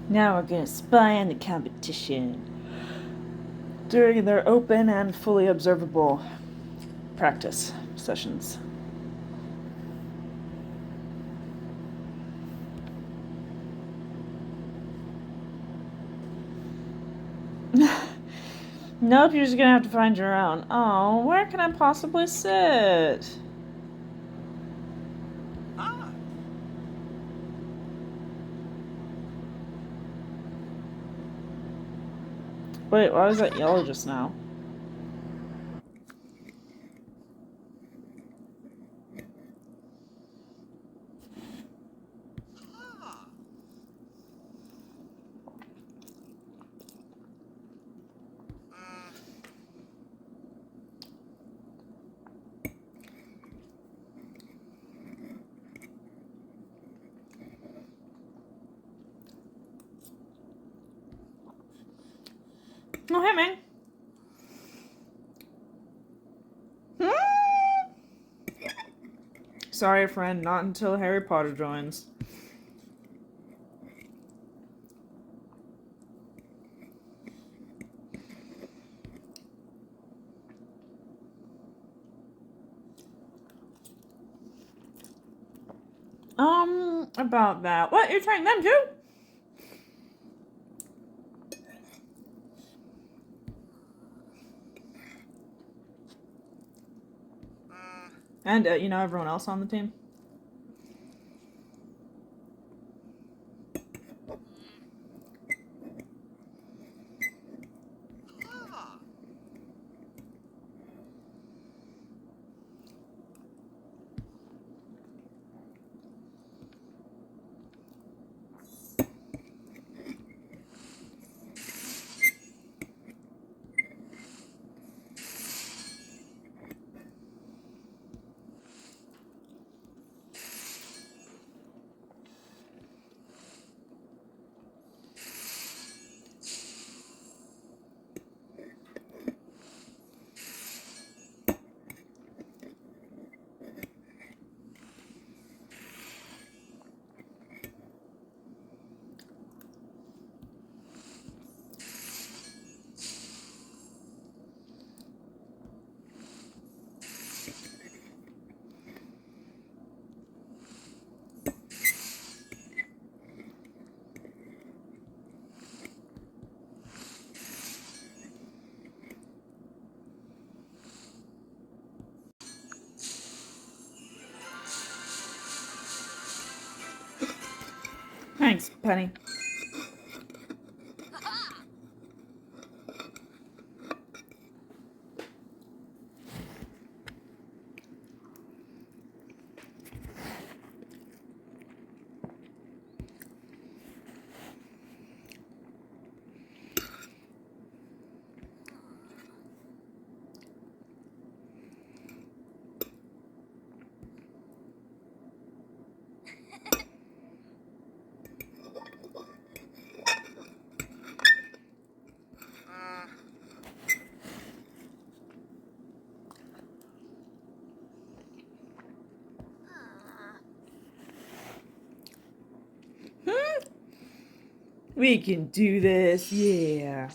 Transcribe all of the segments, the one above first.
Now we're gonna spy on the competition during their open and fully observable practice sessions. Nope, you're just gonna have to find your own. Oh, where can I possibly sit? Wait, why was that yellow just now? Oh, hey, man. Sorry, friend, not until Harry Potter joins. About that. What? You're trying them too? And, everyone else on the team? Thanks, Penny. We can do this, yeah.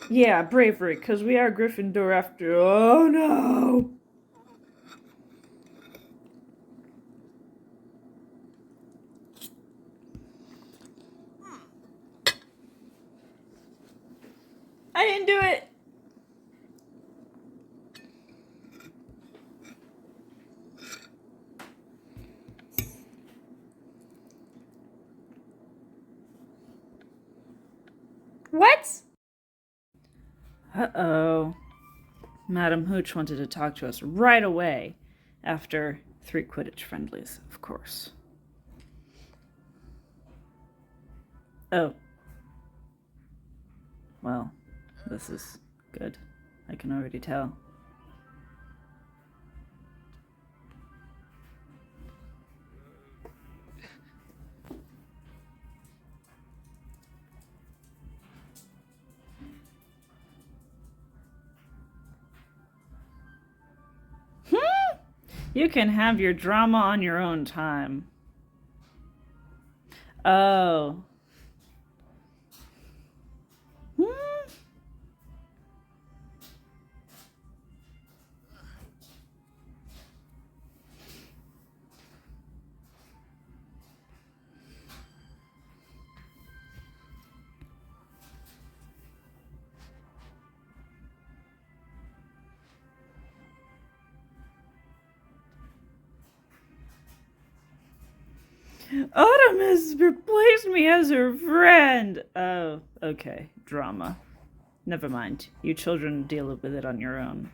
Yeah, bravery, because we are Gryffindor after. Oh no! I didn't do it! What? Uh-oh. Madam Hooch wanted to talk to us right away after 3 Quidditch friendlies, of course. Oh. Well, this is good. I can already tell. You can have your drama on your own time. Oh. Hmm. Autumn has replaced me as her friend. Oh, okay. Drama. Never mind. You children deal with it on your own.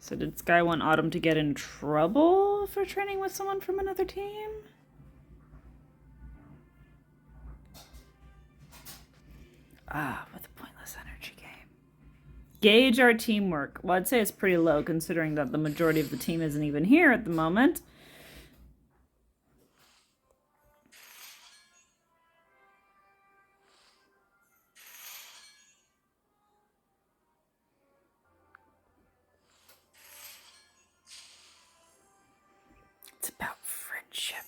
So did Sky want Autumn to get in trouble for training with someone from another team? Ah, with a pointless energy game. Gauge our teamwork. Well, I'd say it's pretty low considering that the majority of the team isn't even here at the moment. It's about friendship.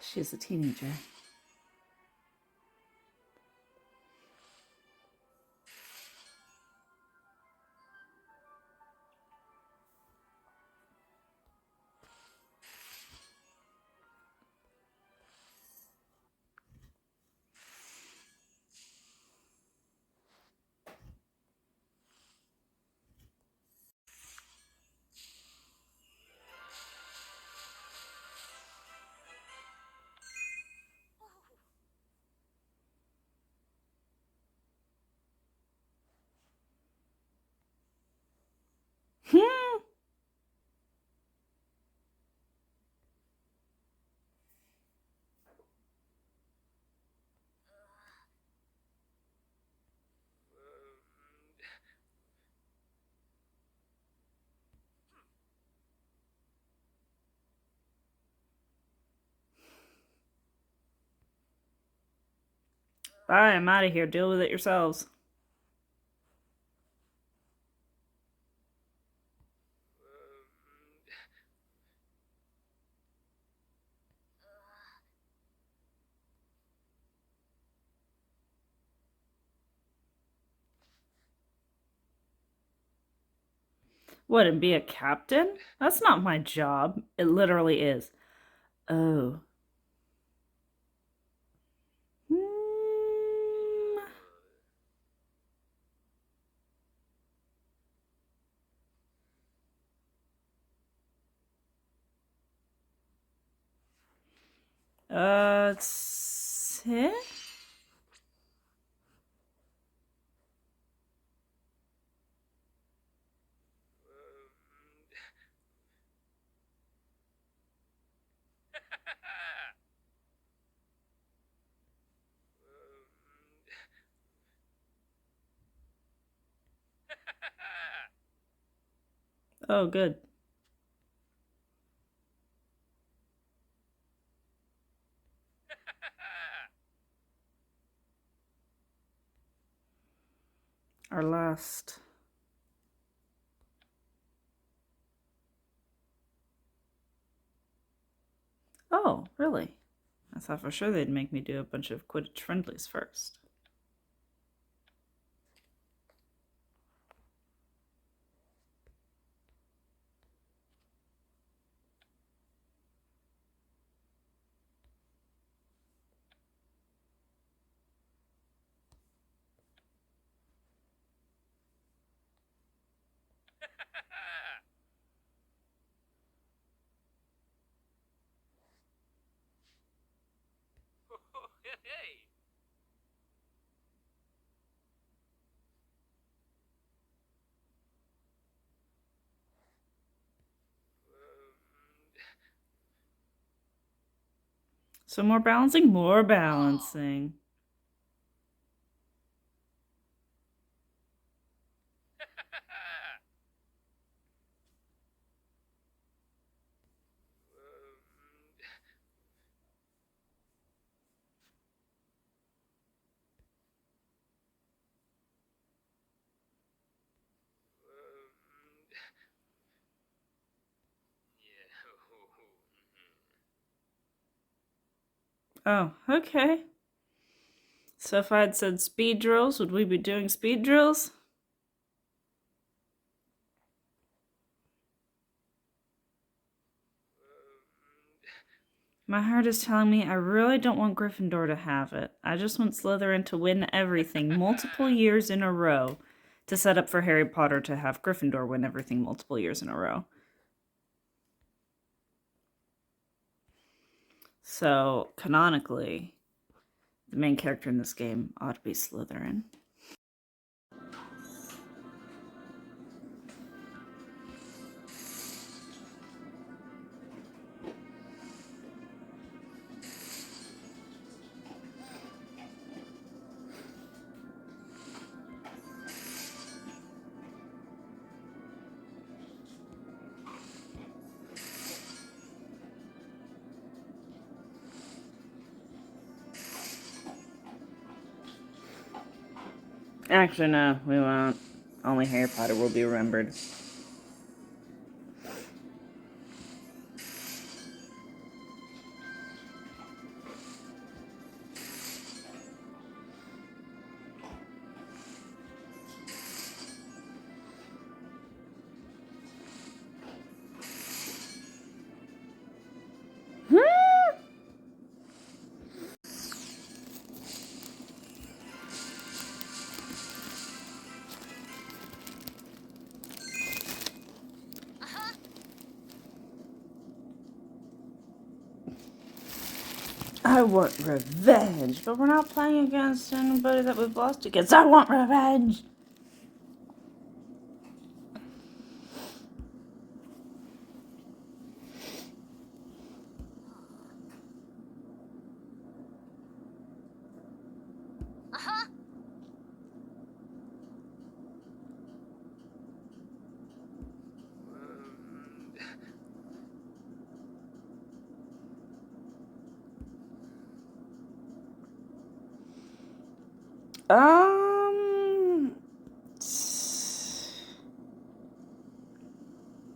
She's a teenager. Hmm. Bye, I'm out of here. Deal with it yourselves. What, and be a captain? That's not my job. It literally is. Oh. Hmm. Sit? Oh, good. Our last. Oh, really? I thought for sure they'd make me do a bunch of Quidditch friendlies first. So more balancing? More balancing. Oh, okay. So if I had said speed drills, would we be doing speed drills? My heart is telling me I really don't want Gryffindor to have it. I just want Slytherin to win everything multiple years in a row to set up for Harry Potter to have Gryffindor win everything multiple years in a row. So, canonically, the main character in this game ought to be Slytherin. Actually, no, we won't. Only Harry Potter will be remembered. I want revenge, but we're not playing against anybody that we've lost against. I want revenge!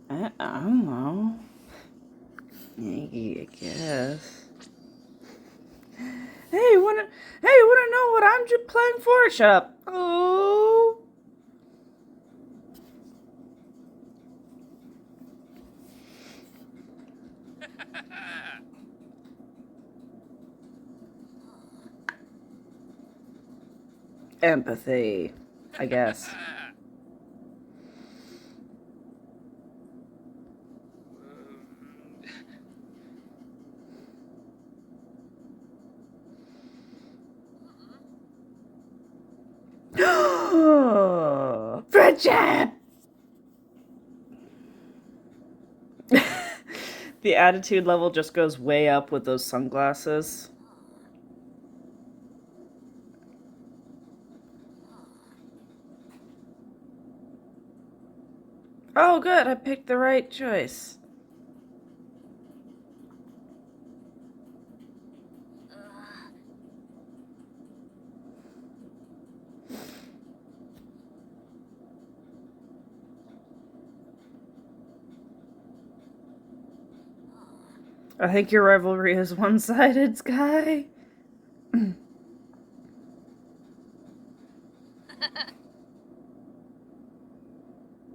I don't know. Yeah, I guess. Hey, wanna know what I'm just playing for? Shut up. Oh. Empathy, I guess. Friendship! The attitude level just goes way up with those sunglasses. Oh, good, I picked the right choice. I think your rivalry is one-sided, Sky.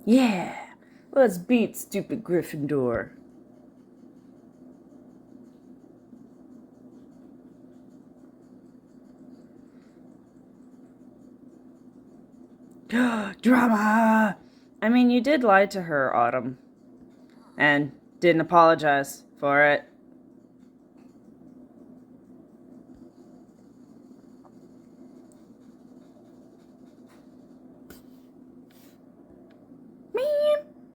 Yeah, let's beat stupid Gryffindor. Drama! I mean, you did lie to her, Autumn. And didn't apologize for it.